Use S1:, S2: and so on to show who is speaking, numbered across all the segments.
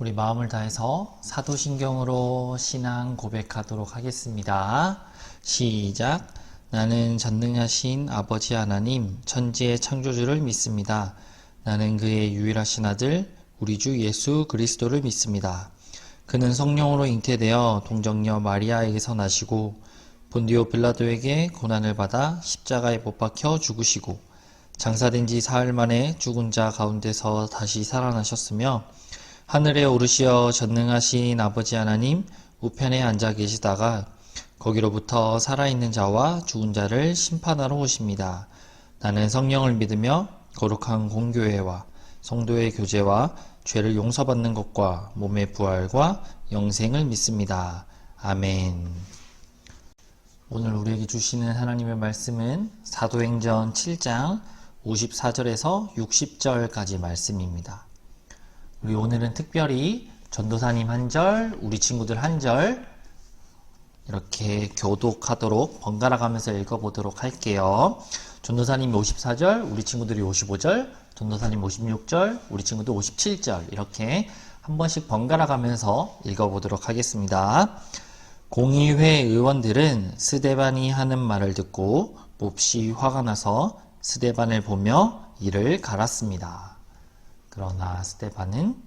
S1: 우리 마음을 다해서 사도신경으로 신앙 고백하도록 하겠습니다. 시작. 나는 전능하신 아버지 하나님, 천지의 창조주를 믿습니다. 나는 그의 유일하신 아들, 우리 주 예수 그리스도를 믿습니다. 그는 성령으로 잉태되어 동정녀 마리아에게서 나시고 본디오 빌라도에게 고난을 받아 십자가에 못 박혀 죽으시고 장사된 지 사흘 만에 죽은 자 가운데서 다시 살아나셨으며 하늘에 오르시어 전능하신 아버지 하나님 우편에 앉아 계시다가 거기로부터 살아있는 자와 죽은 자를 심판하러 오십니다. 나는 성령을 믿으며 거룩한 공교회와 성도의 교제와 죄를 용서받는 것과 몸의 부활과 영생을 믿습니다. 아멘. 오늘 우리에게 주시는 하나님의 말씀은 사도행전 7장 54절에서 60절까지 말씀입니다. 우리 오늘은 특별히 전도사님 한 절, 우리 친구들 한 절 이렇게 교독하도록 번갈아 가면서 읽어보도록 할게요. 전도사님 54절, 우리 친구들이 55절, 전도사님 56절, 우리 친구들 57절 이렇게 한 번씩 번갈아 가면서 읽어보도록 하겠습니다. 공의회 의원들은 스데반이 하는 말을 듣고 몹시 화가 나서 스데반을 보며 이를 갈았습니다. 그러나 스데반은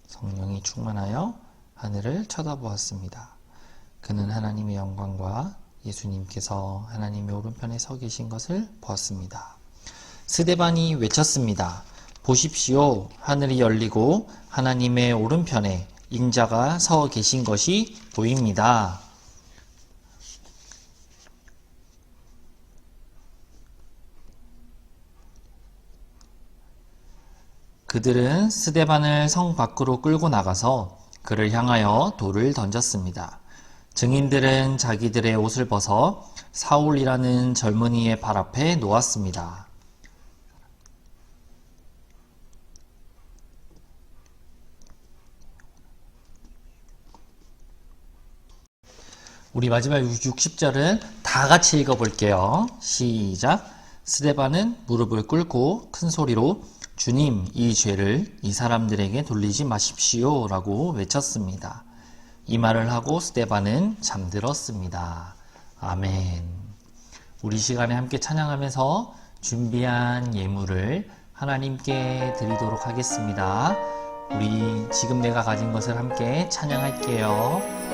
S1: 성령이 충만하여 하늘을 쳐다보았습니다. 그는 하나님의 영광과 예수님께서 하나님의 오른편에 서 계신 것을 보았습니다. 스데반이 외쳤습니다. 보십시오. 하늘이 열리고 하나님의 오른편에 인자가 서 계신 것이 보입니다. 그들은 스데반을 성 밖으로 끌고 나가서 그를 향하여 돌을 던졌습니다. 증인들은 자기들의 옷을 벗어 사울이라는 젊은이의 발 앞에 놓았습니다. 우리 마지막 60절은 다 같이 읽어볼게요. 시작. 스데반은 무릎을 꿇고 큰 소리로 주님, 이 죄를 이 사람들에게 돌리지 마십시오 라고 외쳤습니다. 이 말을 하고 스데반은 잠들었습니다. 아멘. 우리 시간에 함께 찬양하면서 준비한 예물을 하나님께 드리도록 하겠습니다. 우리 지금 내가 가진 것을 함께 찬양할게요.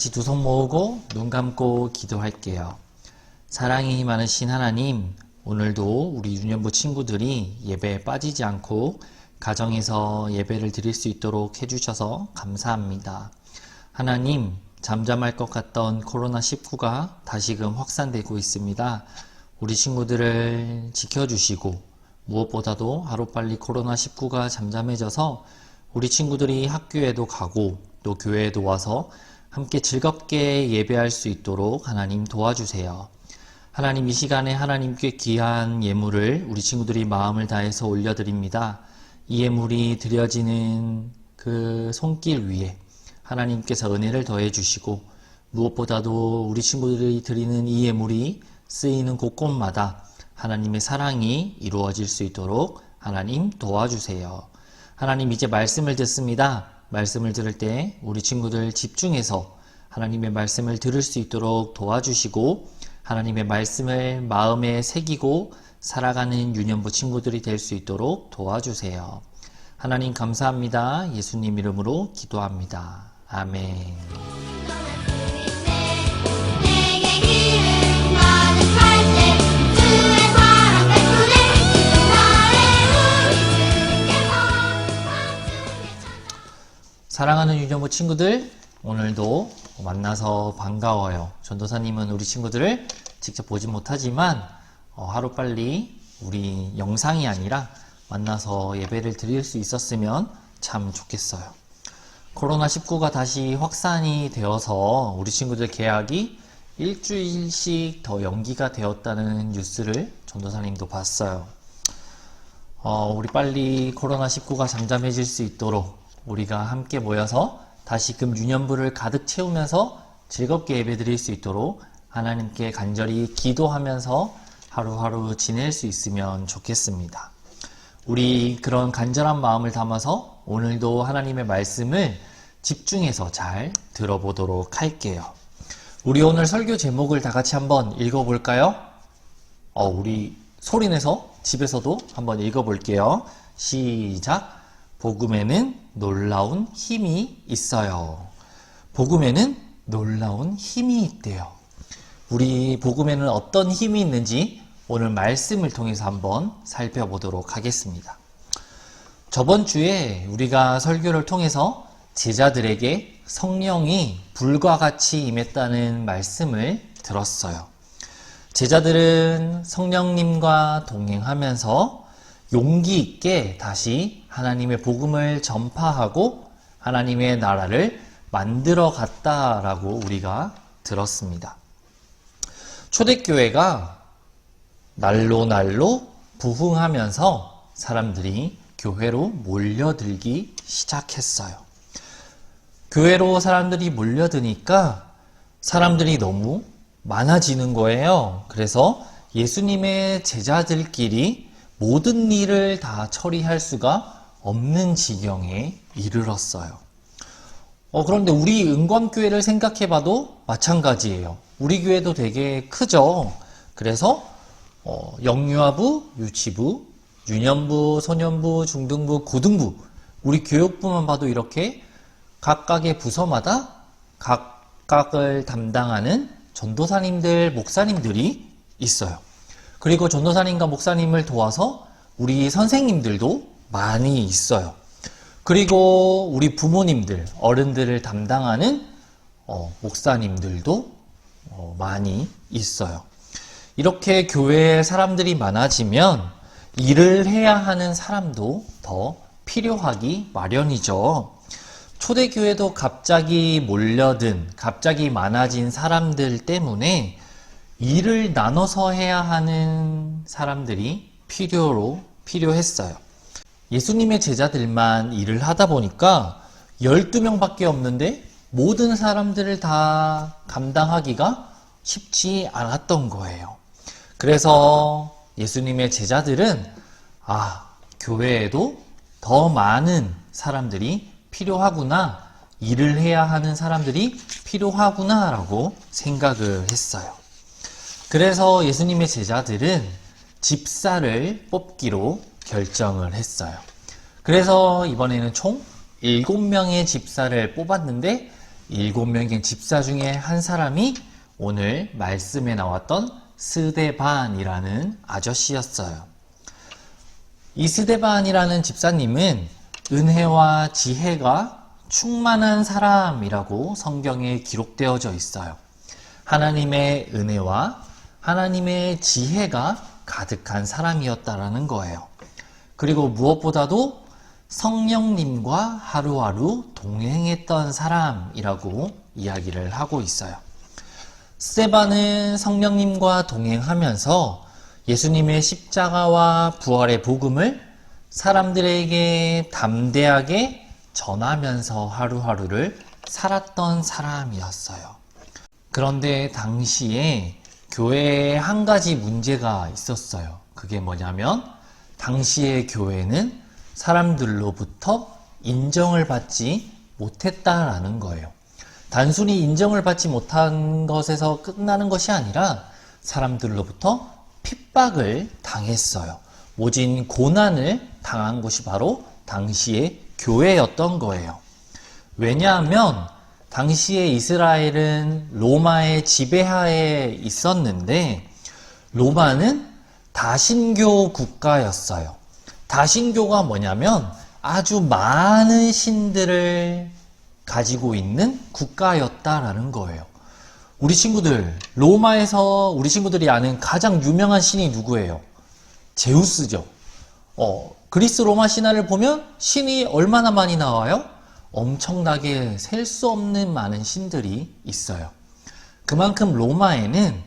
S1: 같이 두 손 모으고 눈 감고 기도할게요. 사랑이 많으신 하나님, 오늘도 우리 유년부 친구들이 예배에 빠지지 않고 가정에서 예배를 드릴 수 있도록 해주셔서 감사합니다. 하나님, 잠잠할 것 같던 코로나19가 다시금 확산되고 있습니다. 우리 친구들을 지켜주시고 무엇보다도 하루빨리 코로나19가 잠잠해져서 우리 친구들이 학교에도 가고 또 교회에도 와서 함께 즐겁게 예배할 수 있도록 하나님 도와주세요. 하나님, 이 시간에 하나님께 귀한 예물을 우리 친구들이 마음을 다해서 올려드립니다. 이 예물이 드려지는 그 손길 위에 하나님께서 은혜를 더해 주시고 무엇보다도 우리 친구들이 드리는 이 예물이 쓰이는 곳곳마다 하나님의 사랑이 이루어질 수 있도록 하나님 도와주세요. 하나님 이제 말씀을 듣습니다. 말씀을 들을 때 우리 친구들 집중해서 하나님의 말씀을 들을 수 있도록 도와주시고 하나님의 말씀을 마음에 새기고 살아가는 유년부 친구들이 될 수 있도록 도와주세요. 하나님 감사합니다. 예수님 이름으로 기도합니다. 아멘. 사랑하는 유년부 친구들, 오늘도 만나서 반가워요. 전도사님은 우리 친구들을 직접 보지 못하지만 하루빨리 우리 영상이 아니라 만나서 예배를 드릴 수 있었으면 참 좋겠어요. 코로나19가 다시 확산이 되어서 우리 친구들 개학이 일주일씩 더 연기가 되었다는 뉴스를 전도사님도 봤어요. 우리 빨리 코로나19가 잠잠해질 수 있도록 우리가 함께 모여서 다시금 유년부를 가득 채우면서 즐겁게 예배드릴 수 있도록 하나님께 간절히 기도하면서 하루하루 지낼 수 있으면 좋겠습니다. 우리 그런 간절한 마음을 담아서 오늘도 하나님의 말씀을 집중해서 잘 들어보도록 할게요. 우리 오늘 설교 제목을 다 같이 한번 읽어볼까요? 우리 소리내서 집에서도 한번 읽어볼게요. 시작! 복음에는 놀라운 힘이 있어요. 복음에는 놀라운 힘이 있대요. 우리 복음에는 어떤 힘이 있는지 오늘 말씀을 통해서 한번 살펴보도록 하겠습니다. 저번 주에 우리가 설교를 통해서 제자들에게 성령이 불과 같이 임했다는 말씀을 들었어요. 제자들은 성령님과 동행하면서 용기 있게 다시 하나님의 복음을 전파하고 하나님의 나라를 만들어 갔다라고 우리가 들었습니다. 초대교회가 날로 부흥하면서 사람들이 교회로 몰려들기 시작했어요. 교회로 사람들이 몰려드니까 사람들이 너무 많아지는 거예요. 그래서 예수님의 제자들끼리 모든 일을 다 처리할 수가 없는 지경에 이르렀어요. 그런데 우리 은광교회를 생각해봐도 마찬가지예요. 우리 교회도 되게 크죠. 그래서 영유아부, 유치부, 유년부, 소년부, 중등부, 고등부 우리 교육부만 봐도 이렇게 각각의 부서마다 각각을 담당하는 전도사님들, 목사님들이 있어요. 그리고 전도사님과 목사님을 도와서 우리 선생님들도 많이 있어요. 그리고 우리 부모님들, 어른들을 담당하는 목사님들도 많이 있어요. 이렇게 교회에 사람들이 많아지면 일을 해야 하는 사람도 더 필요하기 마련이죠. 초대교회도 갑자기 몰려든, 갑자기 많아진 사람들 때문에 일을 나눠서 해야 하는 사람들이 필요했어요. 예수님의 제자들만 일을 하다 보니까 12명밖에 없는데 모든 사람들을 다 감당하기가 쉽지 않았던 거예요. 그래서 예수님의 제자들은 교회에도 더 많은 사람들이 필요하구나, 일을 해야 하는 사람들이 필요하구나 라고 생각을 했어요. 그래서 예수님의 제자들은 집사를 뽑기로 결정을 했어요. 그래서 이번에는 총 7명의 집사를 뽑았는데 7명의 집사 중에 한 사람이 오늘 말씀에 나왔던 스데반이라는 아저씨였어요. 이 스데반이라는 집사님은 은혜와 지혜가 충만한 사람이라고 성경에 기록되어져 있어요. 하나님의 은혜와 하나님의 지혜가 가득한 사람이었다라는 거예요. 그리고 무엇보다도 성령님과 하루하루 동행했던 사람이라고 이야기를 하고 있어요. 스데반은 성령님과 동행하면서 예수님의 십자가와 부활의 복음을 사람들에게 담대하게 전하면서 하루하루를 살았던 사람이었어요. 그런데 당시에 교회에 한 가지 문제가 있었어요. 그게 뭐냐면 당시의 교회는 사람들로부터 인정을 받지 못했다라는 거예요. 단순히 인정을 받지 못한 것에서 끝나는 것이 아니라 사람들로부터 핍박을 당했어요. 모진 고난을 당한 것이 바로 당시의 교회였던 거예요. 왜냐하면 당시에 이스라엘은 로마의 지배하에 있었는데 로마는 다신교 국가였어요. 다신교가 뭐냐면 아주 많은 신들을 가지고 있는 국가였다라는 거예요. 우리 친구들, 로마에서 우리 친구들이 아는 가장 유명한 신이 누구예요? 제우스죠. 그리스 로마 신화를 보면 신이 얼마나 많이 나와요? 엄청나게 셀 수 없는 많은 신들이 있어요. 그만큼 로마에는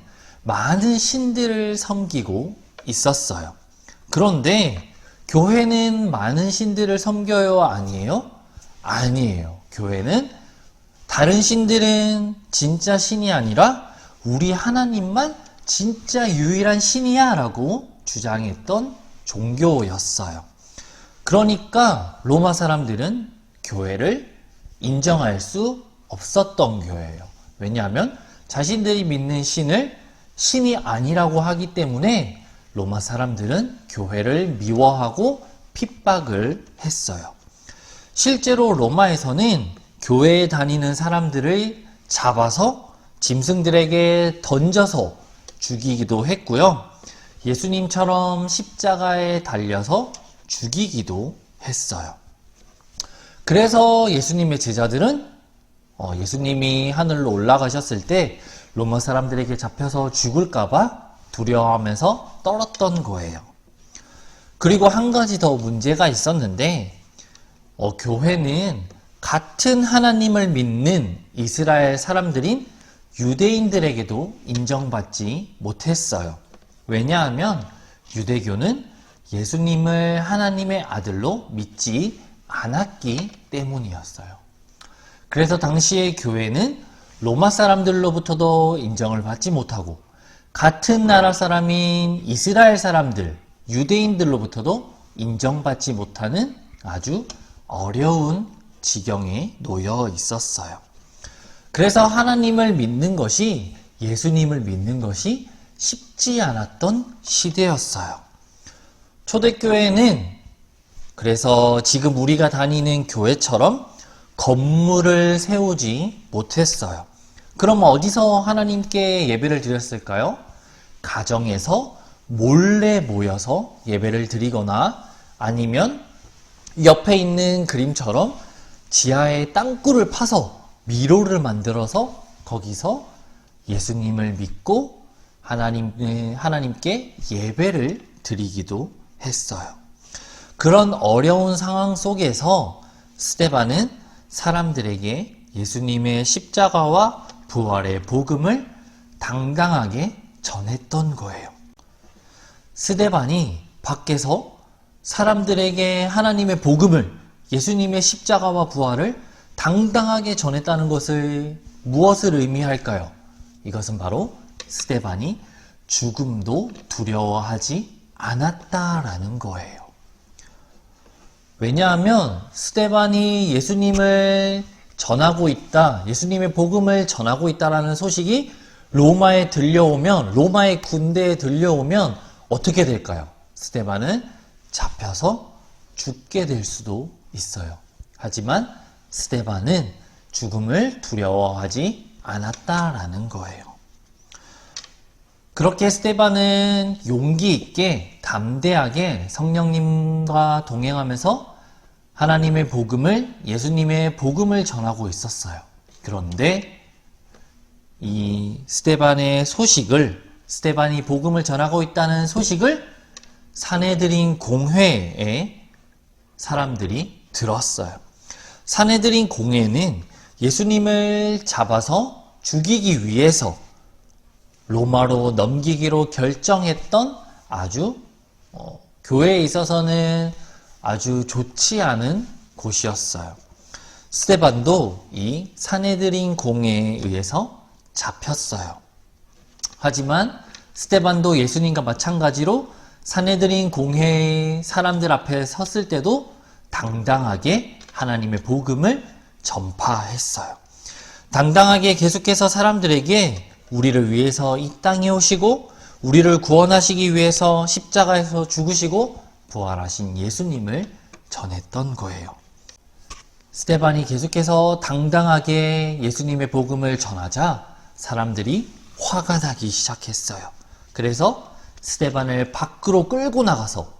S1: 많은 신들을 섬기고 있었어요. 그런데 교회는 많은 신들을 섬겨요? 아니에요? 아니에요. 교회는 다른 신들은 진짜 신이 아니라 우리 하나님만 진짜 유일한 신이야 라고 주장했던 종교였어요. 그러니까 로마 사람들은 교회를 인정할 수 없었던 교회예요. 왜냐하면 자신들이 믿는 신을 신이 아니라고 하기 때문에 로마 사람들은 교회를 미워하고 핍박을 했어요. 실제로 로마에서는 교회에 다니는 사람들을 잡아서 짐승들에게 던져서 죽이기도 했고요. 예수님처럼 십자가에 달려서 죽이기도 했어요. 그래서 예수님의 제자들은 예수님이 하늘로 올라가셨을 때 로마 사람들에게 잡혀서 죽을까봐 두려워하면서 떨었던 거예요. 그리고 한 가지 더 문제가 있었는데 교회는 같은 하나님을 믿는 이스라엘 사람들인 유대인들에게도 인정받지 못했어요. 왜냐하면 유대교는 예수님을 하나님의 아들로 믿지 않았기 때문이었어요. 그래서 당시의 교회는 로마 사람들로부터도 인정을 받지 못하고 같은 나라 사람인 이스라엘 사람들, 유대인들로부터도 인정받지 못하는 아주 어려운 지경에 놓여 있었어요. 그래서 하나님을 믿는 것이, 예수님을 믿는 것이 쉽지 않았던 시대였어요. 초대교회는 그래서 지금 우리가 다니는 교회처럼 건물을 세우지 못했어요. 그럼 어디서 하나님께 예배를 드렸을까요? 가정에서 몰래 모여서 예배를 드리거나 아니면 옆에 있는 그림처럼 지하에 땅굴을 파서 미로를 만들어서 거기서 예수님을 믿고 하나님께 예배를 드리기도 했어요. 그런 어려운 상황 속에서 스데반은 사람들에게 예수님의 십자가와 부활의 복음을 당당하게 전했던 거예요. 스데반이 밖에서 사람들에게 하나님의 복음을, 예수님의 십자가와 부활을 당당하게 전했다는 것을 무엇을 의미할까요? 이것은 바로 스데반이 죽음도 두려워하지 않았다라는 거예요. 왜냐하면 스데반이 예수님을 전하고 있다, 예수님의 복음을 전하고 있다라는 소식이 로마에 들려오면, 로마의 군대에 들려오면 어떻게 될까요? 스데반은 잡혀서 죽게 될 수도 있어요. 하지만 스데반은 죽음을 두려워하지 않았다라는 거예요. 그렇게 스데반은 용기 있게 담대하게 성령님과 동행하면서 하나님의 복음을, 예수님의 복음을 전하고 있었어요. 그런데 이 스데반의 소식을, 스데반이 복음을 전하고 있다는 소식을 산헤드린 공회의 사람들이 들었어요. 산헤드린 공회는 예수님을 잡아서 죽이기 위해서 로마로 넘기기로 결정했던 아주 교회에 있어서는 아주 좋지 않은 곳이었어요. 스데반도 이 산헤드린 공회에 의해서 잡혔어요. 하지만 스데반도 예수님과 마찬가지로 산헤드린 공회의 사람들 앞에 섰을 때도 당당하게 하나님의 복음을 전파했어요. 당당하게 계속해서 사람들에게 우리를 위해서 이 땅에 오시고 우리를 구원하시기 위해서 십자가에서 죽으시고 부활하신 예수님을 전했던 거예요. 스데반이 계속해서 당당하게 예수님의 복음을 전하자 사람들이 화가 나기 시작했어요. 그래서 스데반을 밖으로 끌고 나가서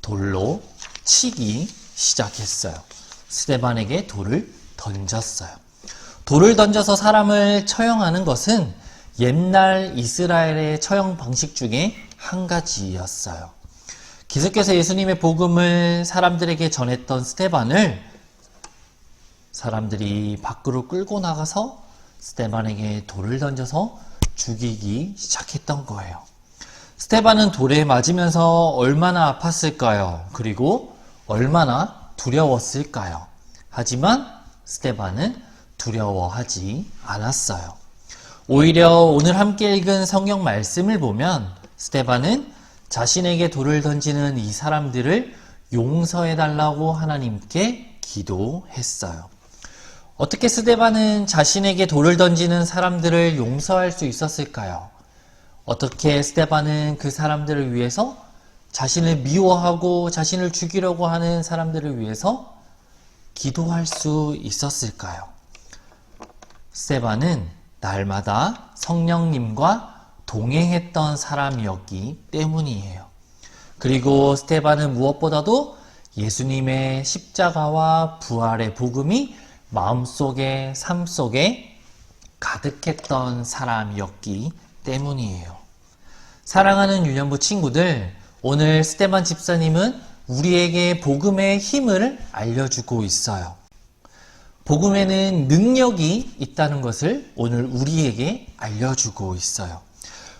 S1: 돌로 치기 시작했어요. 스데반에게 돌을 던졌어요. 돌을 던져서 사람을 처형하는 것은 옛날 이스라엘의 처형 방식 중에 한 가지였어요. 계속해서 예수님의 복음을 사람들에게 전했던 스데반을 사람들이 밖으로 끌고 나가서 스데반에게 돌을 던져서 죽이기 시작했던 거예요. 스데반은 돌에 맞으면서 얼마나 아팠을까요? 그리고 얼마나 두려웠을까요? 하지만 스데반은 두려워하지 않았어요. 오히려 오늘 함께 읽은 성경 말씀을 보면 스데반은 자신에게 돌을 던지는 이 사람들을 용서해달라고 하나님께 기도했어요. 어떻게 스데반은 자신에게 돌을 던지는 사람들을 용서할 수 있었을까요? 어떻게 스데반은 그 사람들을 위해서 자신을 미워하고 자신을 죽이려고 하는 사람들을 위해서 기도할 수 있었을까요? 스데반은 날마다 성령님과 동행했던 사람이었기 때문이에요. 그리고 스데반은 무엇보다도 예수님의 십자가와 부활의 복음이 마음속에, 삶 속에 가득했던 사람이었기 때문이에요. 사랑하는 유년부 친구들, 오늘 스데반 집사님은 우리에게 복음의 힘을 알려주고 있어요. 복음에는 능력이 있다는 것을 오늘 우리에게 알려주고 있어요.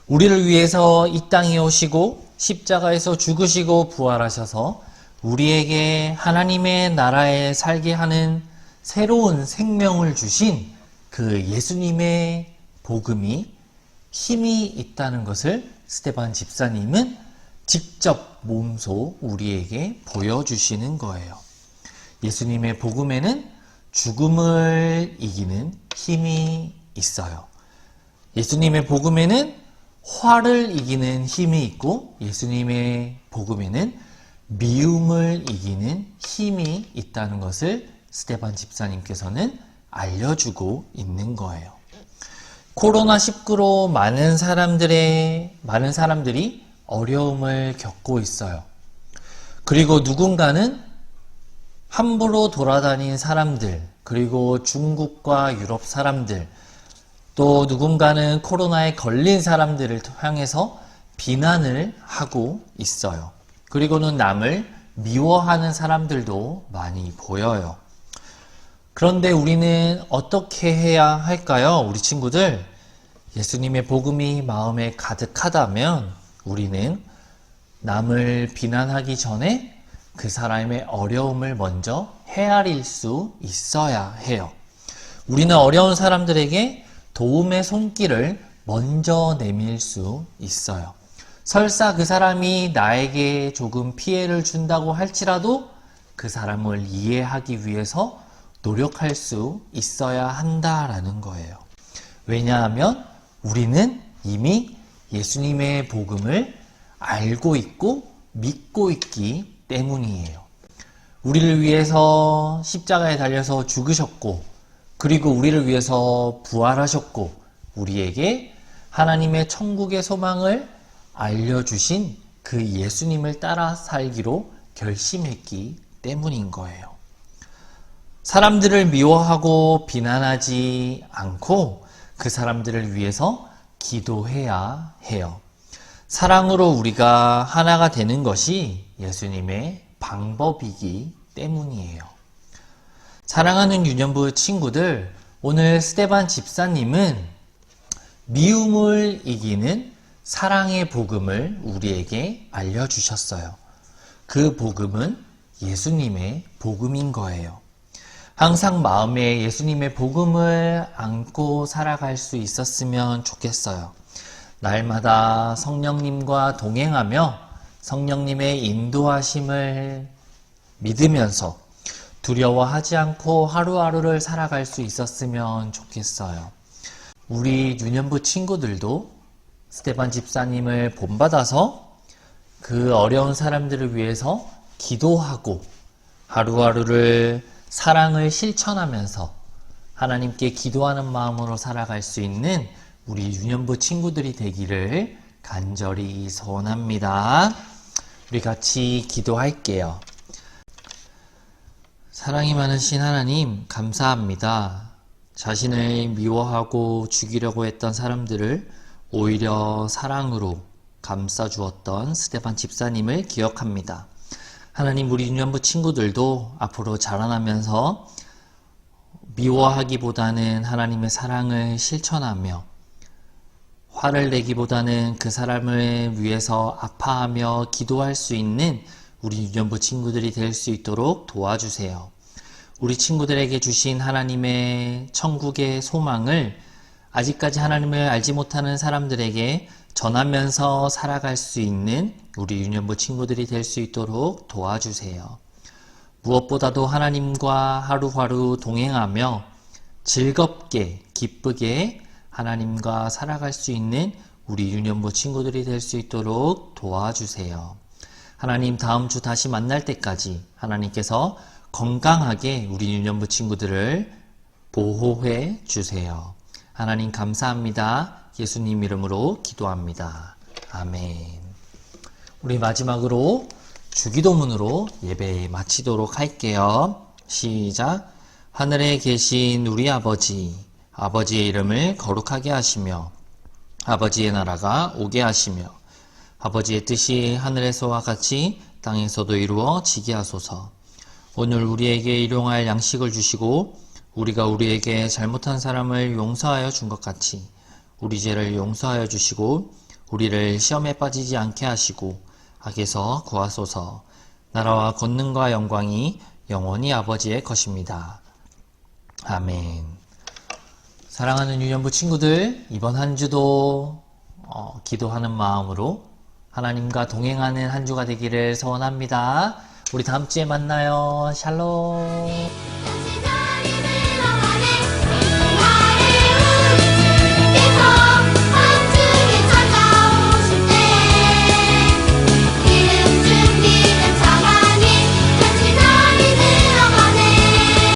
S1: 우리를 위해서 이 땅에 오시고 십자가에서 죽으시고 부활하셔서 우리에게 하나님의 나라에 살게 하는 새로운 생명을 주신 그 예수님의 복음이 힘이 있다는 것을 스데반 집사님은 직접 몸소 우리에게 보여주시는 거예요. 예수님의 복음에는 죽음을 이기는 힘이 있어요. 예수님의 복음에는 화를 이기는 힘이 있고 예수님의 복음에는 미움을 이기는 힘이 있다는 것을 스데반 집사님께서는 알려주고 있는 거예요. 코로나19로 많은 사람들이 어려움을 겪고 있어요. 그리고 누군가는 함부로 돌아다닌 사람들, 그리고 중국과 유럽 사람들, 또 누군가는 코로나에 걸린 사람들을 향해서 비난을 하고 있어요. 그리고는 남을 미워하는 사람들도 많이 보여요. 그런데 우리는 어떻게 해야 할까요? 우리 친구들, 예수님의 복음이 마음에 가득하다면 우리는 남을 비난하기 전에 그 사람의 어려움을 먼저 헤아릴 수 있어야 해요. 우리는 어려운 사람들에게 도움의 손길을 먼저 내밀 수 있어요. 설사 그 사람이 나에게 조금 피해를 준다고 할지라도 그 사람을 이해하기 위해서 노력할 수 있어야 한다라는 거예요. 왜냐하면 우리는 이미 예수님의 복음을 알고 있고 믿고 있기 때문이에요. 우리를 위해서 십자가에 달려서 죽으셨고, 그리고 우리를 위해서 부활하셨고, 우리에게 하나님의 천국의 소망을 알려주신 그 예수님을 따라 살기로 결심했기 때문인 거예요. 사람들을 미워하고 비난하지 않고 그 사람들을 위해서 기도해야 해요. 사랑으로 우리가 하나가 되는 것이 예수님의 방법이기 때문이에요. 사랑하는 유년부 친구들, 오늘 스데반 집사님은 미움을 이기는 사랑의 복음을 우리에게 알려주셨어요. 그 복음은 예수님의 복음인 거예요. 항상 마음에 예수님의 복음을 안고 살아갈 수 있었으면 좋겠어요. 날마다 성령님과 동행하며 성령님의 인도하심을 믿으면서 두려워하지 않고 하루하루를 살아갈 수 있었으면 좋겠어요. 우리 유년부 친구들도 스테반 집사님을 본받아서 그 어려운 사람들을 위해서 기도하고 하루하루를 사랑을 실천하면서 하나님께 기도하는 마음으로 살아갈 수 있는 우리 유년부 친구들이 되기를 간절히 소원합니다. 우리 같이 기도할게요. 사랑이 많으신 하나님, 감사합니다. 자신을 미워하고 죽이려고 했던 사람들을 오히려 사랑으로 감싸주었던 스테반 집사님을 기억합니다. 하나님, 우리 유년부 친구들도 앞으로 자라나면서 미워하기보다는 하나님의 사랑을 실천하며 화를 내기보다는 그 사람을 위해서 아파하며 기도할 수 있는 우리 유년부 친구들이 될 수 있도록 도와주세요. 우리 친구들에게 주신 하나님의 천국의 소망을 아직까지 하나님을 알지 못하는 사람들에게 전하면서 살아갈 수 있는 우리 유년부 친구들이 될 수 있도록 도와주세요. 무엇보다도 하나님과 하루하루 동행하며 즐겁게 기쁘게 하나님과 살아갈 수 있는 우리 유년부 친구들이 될 수 있도록 도와주세요. 하나님, 다음 주 다시 만날 때까지 하나님께서 건강하게 우리 유년부 친구들을 보호해 주세요. 하나님 감사합니다. 예수님 이름으로 기도합니다. 아멘. 우리 마지막으로 주기도문으로 예배 마치도록 할게요. 시작. 하늘에 계신 우리 아버지, 아버지의 이름을 거룩하게 하시며 아버지의 나라가 오게 하시며 아버지의 뜻이 하늘에서와 같이 땅에서도 이루어지게 하소서. 오늘 우리에게 일용할 양식을 주시고 우리가 우리에게 잘못한 사람을 용서하여 준 것 같이 우리 죄를 용서하여 주시고 우리를 시험에 빠지지 않게 하시고 악에서 구하소서. 나라와 권능과 영광이 영원히 아버지의 것입니다. 아멘. 사랑하는 유년부 친구들, 이번 한 주도 기도하는 마음으로 하나님과 동행하는 한 주가 되기를 소원합니다. 우리 다음 주에 만나요. 샬롬.